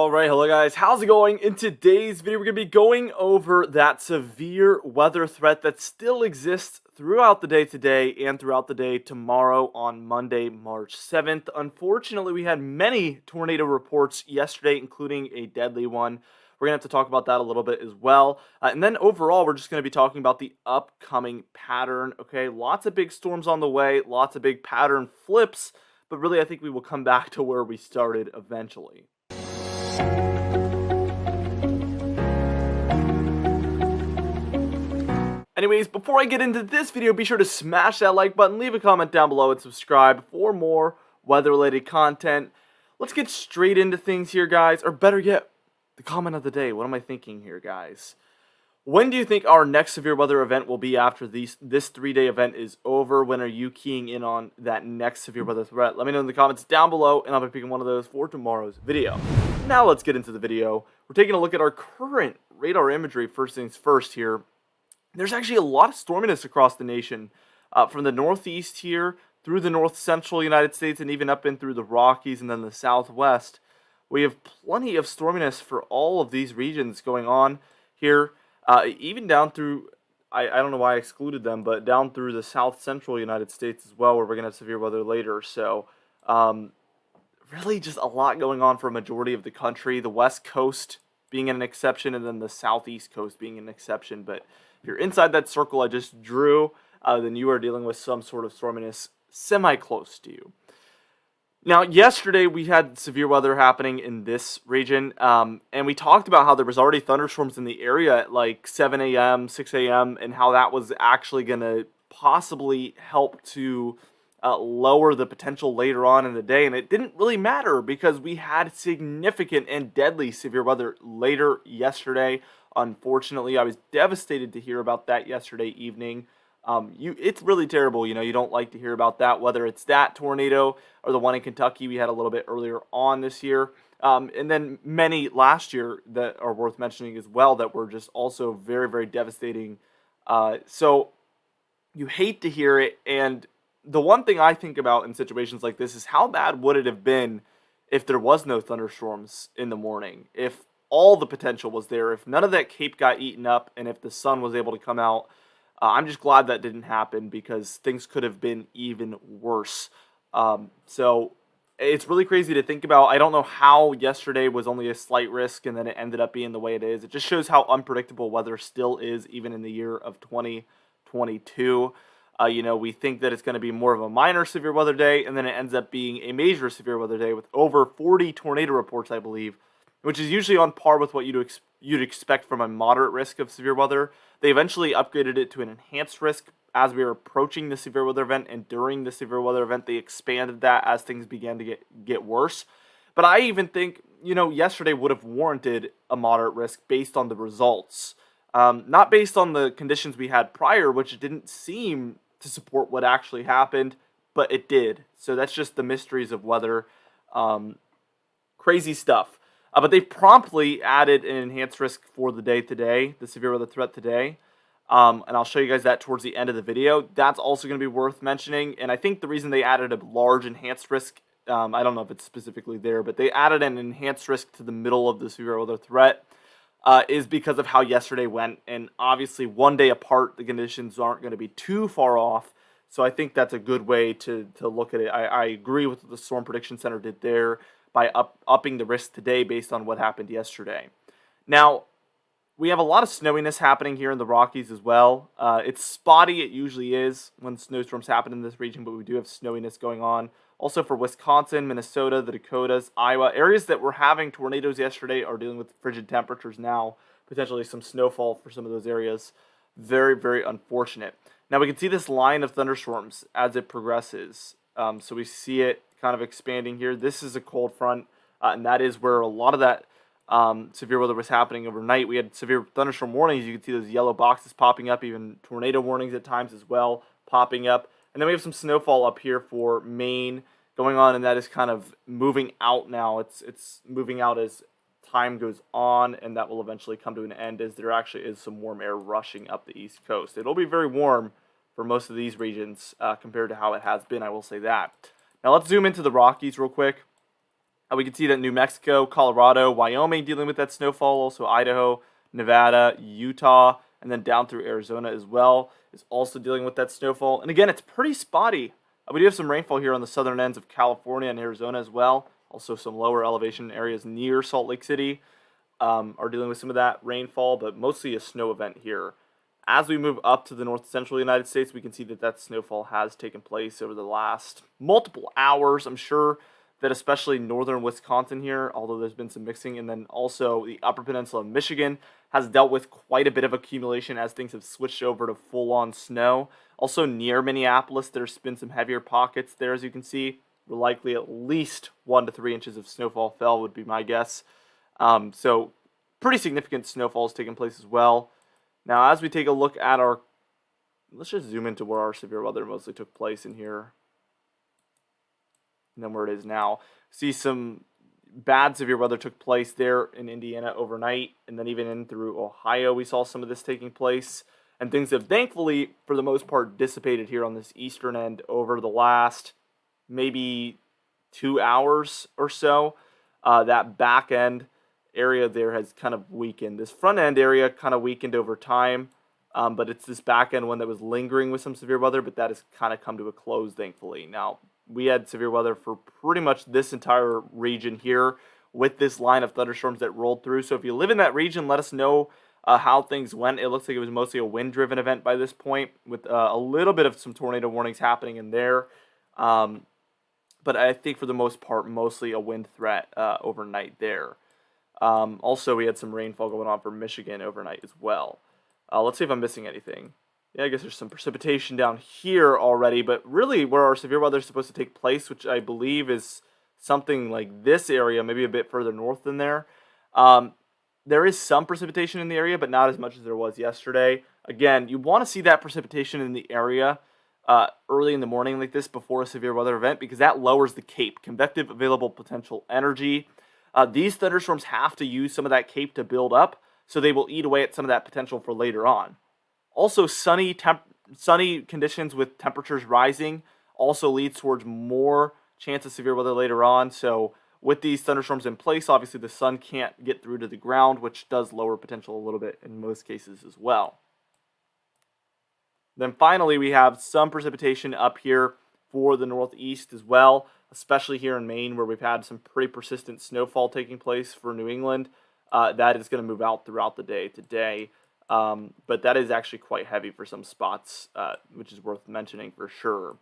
Alright, hello guys, how's it going? In today's video, we're going to be going over that severe weather threat that still exists throughout the day today and throughout the day tomorrow on Monday, March 7th. Unfortunately, we had many tornado reports yesterday, including a deadly one. We're going to have to talk about that a little bit as well. And then overall, we're just going to be talking about the upcoming pattern. Okay, lots of big storms on the way, lots of big pattern flips, but really I think we will come back to where we started eventually. Anyways, before I get into this video, be sure to smash that like button, leave a comment down below, and subscribe for more weather-related content. Let's get straight into things here, guys. Or better yet, the comment of the day. What am I thinking here, guys? When do you think our next severe weather event will be after this 3-day event is over? When are you keying in on that next severe weather threat? Let me know in the comments down below, and I'll be picking one of those for tomorrow's video. Now let's get into the video. We're taking a look at our current radar imagery first things first here. There's actually a lot of storminess across the nation, from the northeast here through the north central United States and even up in through the Rockies and then the southwest. We have plenty of storminess for all of these regions going on here, even down through, I don't know why I excluded them, but down through the south central United States as well, where we're going to have severe weather later. So really just a lot going on for a majority of the country, the west coast being an exception and then the southeast coast being an exception. But if you're inside that circle I just drew, then you are dealing with some sort of storminess semi-close to you. Now, yesterday we had severe weather happening in this region, and we talked about how there was already thunderstorms in the area at like 7 a.m., 6 a.m., and how that was actually going to possibly help to lower the potential later on in the day. And it didn't really matter because we had significant and deadly severe weather later yesterday. Unfortunately, I was devastated to hear about that yesterday evening. It's really terrible, you don't like to hear about that, whether it's that tornado or the one in Kentucky we had a little bit earlier on this year. And then many last year that are worth mentioning as well that were just also very, very devastating. So you hate to hear it. And the one thing I think about in situations like this is how bad would it have been if there was no thunderstorms in the morning, if all the potential was there, if none of that cape got eaten up, and if the sun was able to come out. I'm just glad that didn't happen because things could have been even worse. So it's really crazy to think about. I don't know how yesterday was only a slight risk and then it ended up being the way it is. It just shows how unpredictable weather still is even in the year of 2022. We think that it's going to be more of a minor severe weather day, and then it ends up being a major severe weather day with over 40 tornado reports, I believe, which is usually on par with what you'd expect from a moderate risk of severe weather. They eventually upgraded it to an enhanced risk as we were approaching the severe weather event, and during the severe weather event, they expanded that as things began to get worse. But I even think, yesterday would have warranted a moderate risk based on the results. Not based on the conditions we had prior, which didn't seem to support what actually happened, but it did. So that's just the mysteries of weather. Crazy stuff. But they promptly added an enhanced risk for the day today, the severe weather threat today. And I'll show you guys that towards the end of the video. That's also going to be worth mentioning. And I think the reason they added a large enhanced risk, I don't know if it's specifically there, but they added an enhanced risk to the middle of the severe weather threat is because of how yesterday went. And obviously, one day apart, the conditions aren't going to be too far off. So I think that's a good way to look at it. I agree with what the Storm Prediction Center did there by upping the risk today based on what happened yesterday. Now, we have a lot of snowiness happening here in the Rockies as well. It's spotty, it usually is when snowstorms happen in this region, but we do have snowiness going on. Also for Wisconsin, Minnesota, the Dakotas, Iowa, areas that were having tornadoes yesterday are dealing with frigid temperatures now, potentially some snowfall for some of those areas. Very, very unfortunate. Now we can see this line of thunderstorms as it progresses. So we see it kind of expanding here. This is a cold front, and that is where a lot of that severe weather was happening overnight. We had severe thunderstorm warnings. You can see those yellow boxes popping up, even tornado warnings at times as well popping up. And then we have some snowfall up here for Maine going on, and that is kind of moving out now. It's moving out as time goes on, and that will eventually come to an end as there actually is some warm air rushing up the East Coast. It'll be very warm for most of these regions compared to how it has been, I will say that. Now let's zoom into the Rockies real quick. We can see that New Mexico, Colorado, Wyoming dealing with that snowfall. Also Idaho, Nevada, Utah, and then down through Arizona as well is also dealing with that snowfall. And again, it's pretty spotty. We do have some rainfall here on the southern ends of California and Arizona as well. Also some lower elevation areas near Salt Lake City are dealing with some of that rainfall, but mostly a snow event here. As we move up to the north central United States, we can see that that snowfall has taken place over the last multiple hours. I'm sure that especially northern Wisconsin here, although there's been some mixing, and then also the Upper Peninsula of Michigan has dealt with quite a bit of accumulation as things have switched over to full-on snow. Also near Minneapolis, there's been some heavier pockets there, as you can see. Likely at least 1 to 3 inches of snowfall fell would be my guess. So pretty significant snowfalls taking place as well. Now, as we take a look at our, let's just zoom into where our severe weather mostly took place in here. And then where it is now. See some bad severe weather took place there in Indiana overnight, and then even in through Ohio we saw some of this taking place. And things have thankfully, for the most part, dissipated here on this eastern end over the last maybe 2 hours or so. That back end area there has kind of weakened. This front end area kind of weakened over time, but it's this back end one that was lingering with some severe weather, but that has kind of come to a close, thankfully. Now, we had severe weather for pretty much this entire region here with this line of thunderstorms that rolled through. So if you live in that region, let us know how things went. It looks like it was mostly a wind-driven event by this point, with a little bit of some tornado warnings happening in there. But I think for the most part, mostly a wind threat overnight there. Also, we had some rainfall going on for Michigan overnight as well. Let's see if I'm missing anything. Yeah, I guess there's some precipitation down here already, but really where our severe weather is supposed to take place, which I believe is something like this area, maybe a bit further north than there. There is some precipitation in the area, but not as much as there was yesterday. Again, you want to see that precipitation in the area early in the morning like this before a severe weather event, because that lowers the CAPE, convective available potential energy. These thunderstorms have to use some of that CAPE to build up, so they will eat away at some of that potential for later on. Also, sunny conditions with temperatures rising also leads towards more chance of severe weather later on. So with these thunderstorms in place, obviously the sun can't get through to the ground, which does lower potential a little bit in most cases as well. Then finally, we have some precipitation up here for the northeast as well, especially here in Maine, where we've had some pretty persistent snowfall taking place for New England. That is going to move out throughout the day today. But that is actually quite heavy for some spots, which is worth mentioning for sure.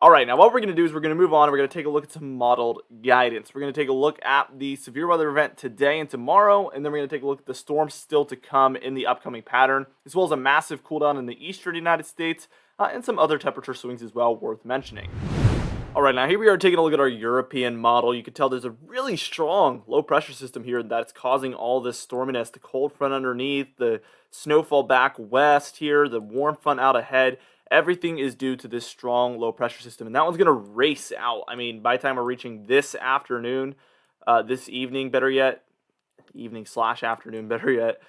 All right, now what we're going to do is we're going to move on and we're going to take a look at some modeled guidance. We're going to take a look at the severe weather event today and tomorrow, and then we're going to take a look at the storms still to come in the upcoming pattern, as well as a massive cool down in the eastern United States, and some other temperature swings as well worth mentioning. All right, now here we are taking a look at our European model. You can tell there's a really strong low pressure system here that's causing all this storminess. The cold front underneath, the snowfall back west here, the warm front out ahead. Everything is due to this strong low pressure system, and that one's going to race out. I mean, by the time we're reaching this afternoon, this evening, better yet, evening/afternoon, better yet,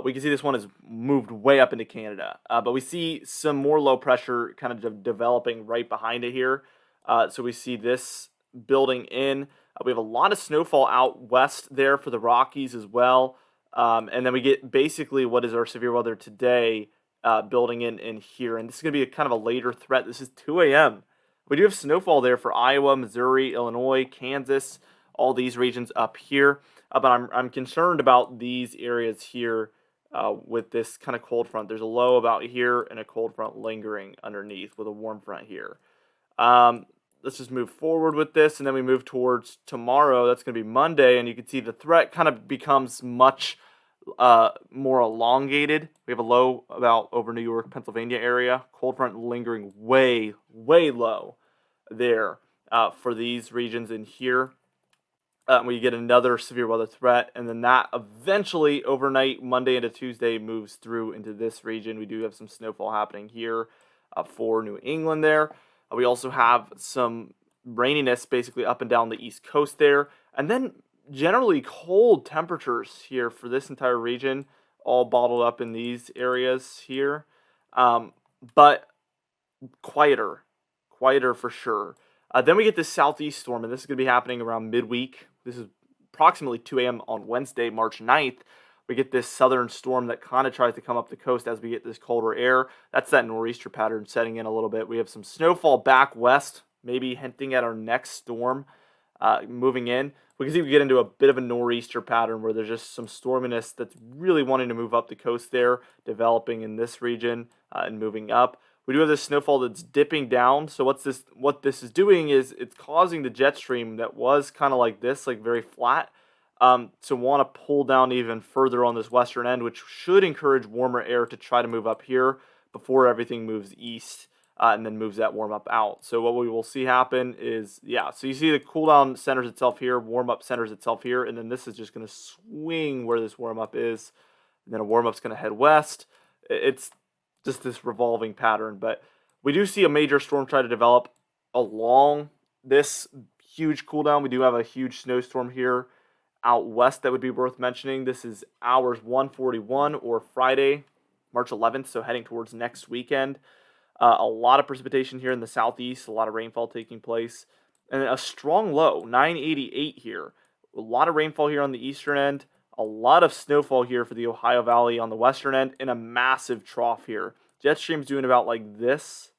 we can see this one has moved way up into Canada. But we see some more low pressure kind of developing right behind it here. So we see this building in. We have a lot of snowfall out west there for the Rockies as well. And then we get basically what is our severe weather today building in here. And this is going to be kind of a later threat. This is 2 a.m. We do have snowfall there for Iowa, Missouri, Illinois, Kansas, all these regions up here. But I'm concerned about these areas here with this kind of cold front. There's a low about here and a cold front lingering underneath with a warm front here. Let's just move forward with this, and then we move towards tomorrow. That's going to be Monday, and you can see the threat kind of becomes much more elongated. We have a low about over New York, Pennsylvania area. Cold front lingering way, way low there for these regions in here. We get another severe weather threat, and then that eventually overnight, Monday into Tuesday, moves through into this region. We do have some snowfall happening here for New England there. We also have some raininess basically up and down the east coast there. And then generally cold temperatures here for this entire region, all bottled up in these areas here. But quieter for sure. Then we get this southeast storm, and this is going to be happening around midweek. This is approximately 2 a.m. on Wednesday, March 9th. We get this southern storm that kind of tries to come up the coast as we get this colder air. That's that nor'easter pattern setting in a little bit. We have some snowfall back west, maybe hinting at our next storm moving in. We can see we get into a bit of a nor'easter pattern where there's just some storminess that's really wanting to move up the coast there, developing in this region and moving up. We do have this snowfall that's dipping down. So what this is doing is it's causing the jet stream that was kind of like this, like very flat, to want to pull down even further on this western end, which should encourage warmer air to try to move up here before everything moves east and then moves that warm up out. So what we will see happen is, so you see the cool down centers itself here, warm up centers itself here, and then this is just going to swing where this warm up is, and then a warm up's going to head west. It's just this revolving pattern, but we do see a major storm try to develop along this huge cool down. We do have a huge snowstorm here out west that would be worth mentioning. This is hours 1:41 or Friday, March 11th, so heading towards next weekend. A lot of precipitation here in the southeast, a lot of rainfall taking place, and a strong low, 988 here. A lot of rainfall here on the eastern end, a lot of snowfall here for the Ohio Valley on the western end, and a massive trough here. Jet stream's doing about like this.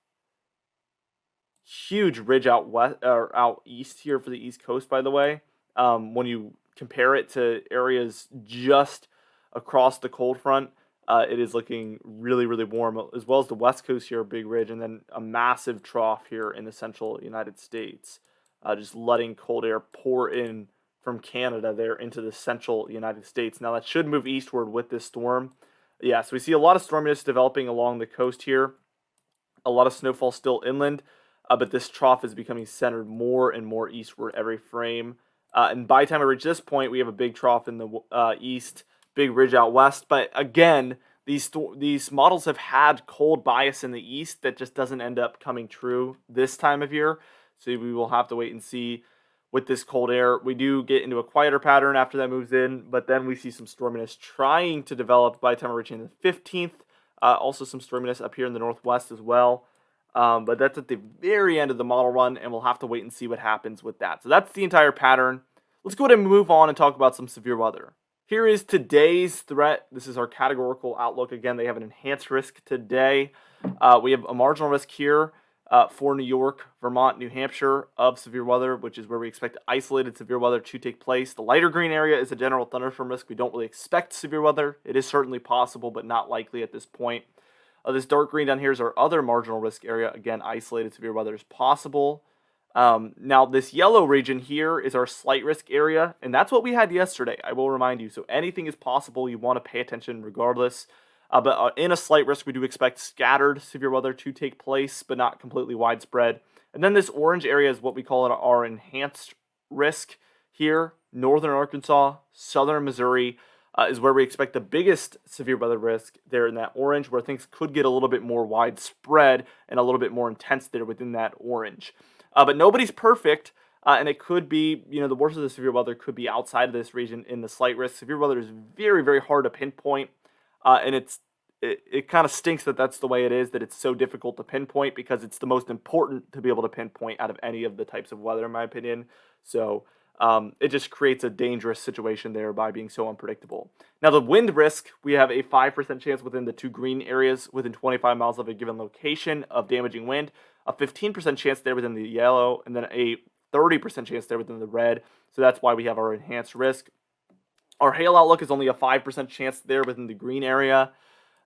Huge ridge out west or out east here for the East Coast, by the way. When you compare it to areas just across the cold front, it is looking really, really warm, as well as the West Coast here, a big ridge, and then a massive trough here in the central United States. Just letting cold air pour in from Canada there into the central United States. Now that should move eastward with this storm. So we see a lot of storminess developing along the coast here. A lot of snowfall still inland, but this trough is becoming centered more and more eastward every frame. And by the time I reach this point, we have a big trough in the east, big ridge out west. But again, these models have had cold bias in the east that just doesn't end up coming true this time of year. So we will have to wait and see with this cold air. We do get into a quieter pattern after that moves in, but then we see some storminess trying to develop by the time we're reaching the 15th. Also some storminess up here in the northwest as well. But that's at the very end of the model run, and we'll have to wait and see what happens with that. So that's the entire pattern. Let's go ahead and move on and talk about some severe weather. Here is today's threat. This is our categorical outlook. Again, they have an enhanced risk today. We have a marginal risk here for New York, Vermont, New Hampshire of severe weather, which is where we expect isolated severe weather to take place. The lighter green area is a general thunderstorm risk. We don't really expect severe weather. It is certainly possible, but not likely at this point. This dark green down here is our other marginal risk area. Again, isolated severe weather is possible. Now, this yellow region here is our slight risk area, and that's what we had yesterday, I will remind you. So anything is possible. You want to pay attention regardless. But in a slight risk, we do expect scattered severe weather to take place, but not completely widespread. And then this orange area is what we call our enhanced risk here. Northern Arkansas, southern Missouri is where we expect the biggest severe weather risk there in that orange, where things could get a little bit more widespread and a little bit more intense there within that orange. But nobody's perfect, and it could be, the worst of the severe weather could be outside of this region in the slight risk. Severe weather is very, very hard to pinpoint. And it kind of stinks that that's the way it is, that it's so difficult to pinpoint, because it's the most important to be able to pinpoint out of any of the types of weather, in my opinion. So it just creates a dangerous situation there by being so unpredictable. Now, the wind risk, we have a 5% chance within the two green areas within 25 miles of a given location of damaging wind, a 15% chance there within the yellow, and then a 30% chance there within the red. So that's why we have our enhanced risk. Our hail outlook is only a 5% chance there within the green area.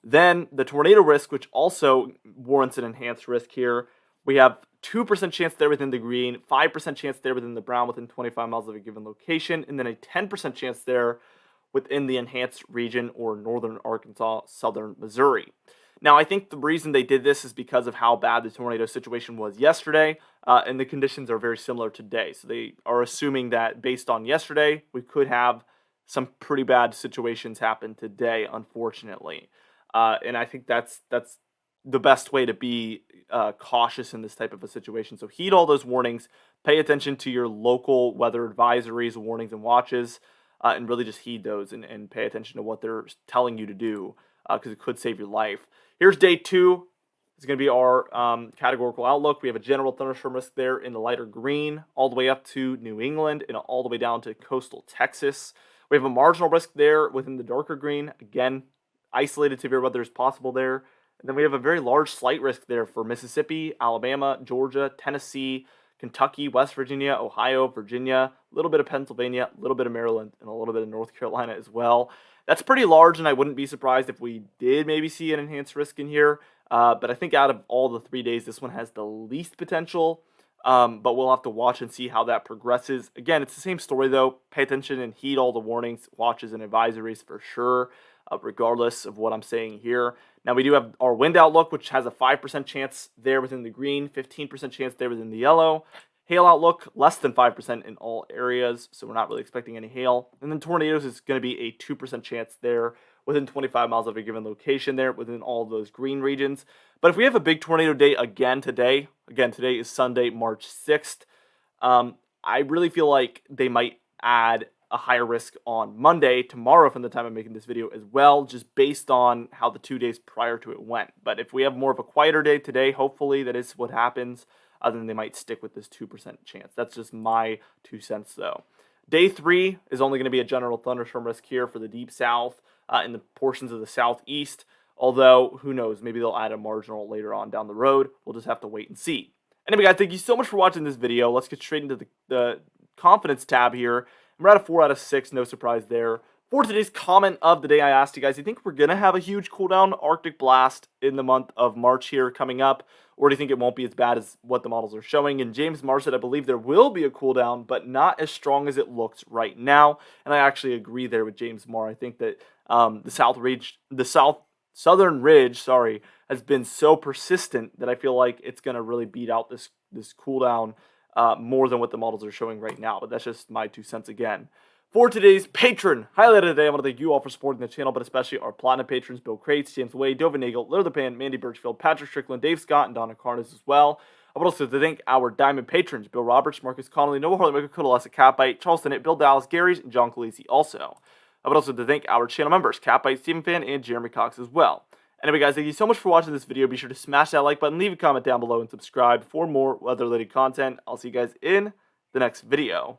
Then the tornado risk, which also warrants an enhanced risk here, we have 2% chance there within the green, 5% chance there within the brown within 25 miles of a given location, and then a 10% chance there within the enhanced region or northern Arkansas, southern Missouri. Now, I think the reason they did this is because of how bad the tornado situation was yesterday, and the conditions are very similar today. So they are assuming that based on yesterday, we could have some pretty bad situations happen today, unfortunately. And I think that's the best way to be cautious in this type of a situation. So heed all those warnings, pay attention to your local weather advisories, warnings, and watches, and really just heed those and pay attention to what they're telling you to do, because it could save your life. Here's day 2. is going to be our categorical outlook. We have a general thunderstorm risk there in the lighter green, all the way up to New England and all the way down to coastal Texas. We have a marginal risk there within the darker green. Again, isolated severe weather is possible there. And then we have a very large slight risk there for Mississippi, Alabama, Georgia, Tennessee, Kentucky, West Virginia, Ohio, Virginia, a little bit of Pennsylvania, a little bit of Maryland, and a little bit of North Carolina as well. That's pretty large, and I wouldn't be surprised if we did maybe see an enhanced risk in here. But I think out of all the 3 days, this one has the least potential. But we'll have to watch and see how that progresses. Again, it's the same story, though. Pay attention and heed all the warnings, watches, and advisories for sure, regardless of what I'm saying here. Now, we do have our wind outlook, which has a 5% chance there within the green, 15% chance there within the yellow. Hail outlook, less than 5% in all areas, so we're not really expecting any hail. And then tornadoes is going to be a 2% chance there within 25 miles of a given location there within all those green regions. But if we have a big tornado day again today is Sunday, March 6th, I really feel like they might add a higher risk on Monday, tomorrow from the time I'm making this video as well, just based on how the 2 days prior to it went. But if we have more of a quieter day today, hopefully that is what happens, then they might stick with this 2% chance. That's just my 2 cents though. Day 3 is only going to be a general thunderstorm risk here for the deep south in the portions of the southeast, although who knows, maybe they'll add a marginal later on down the road. We'll just have to wait and see. Anyway guys, thank you so much for watching this video. Let's get straight into the confidence tab here. We're at a 4 out of 6, no surprise there. For today's comment of the day, I asked you guys, do you think we're going to have a huge cooldown Arctic blast in the month of March here coming up? Or do you think it won't be as bad as what the models are showing? And James Marr said, I believe there will be a cooldown, but not as strong as it looks right now. And I actually agree there with James Marr. I think that the southern ridge, has been so persistent that I feel like it's going to really beat out this cooldown more than what the models are showing right now. But that's just my 2 cents again. For today's patron highlight of the day, I want to thank you all for supporting the channel, but especially our platinum patrons, Bill Crates, James Wade, Dovin Nagel, Little the Pan, Mandy Birchfield, Patrick Strickland, Dave Scott, and Donna Carnes as well. I would also like to thank our diamond patrons, Bill Roberts, Marcus Connolly, Noah Harley, Michael Kudalasa, Catbite, Charles Tennant, Bill Dallas, Gary's, and John Calisi also. I would also like to thank our channel members, Catbite, Stephen Fan, and Jeremy Cox as well. Anyway guys, thank you so much for watching this video. Be sure to smash that like button, leave a comment down below, and subscribe for more weather-related content. I'll see you guys in the next video.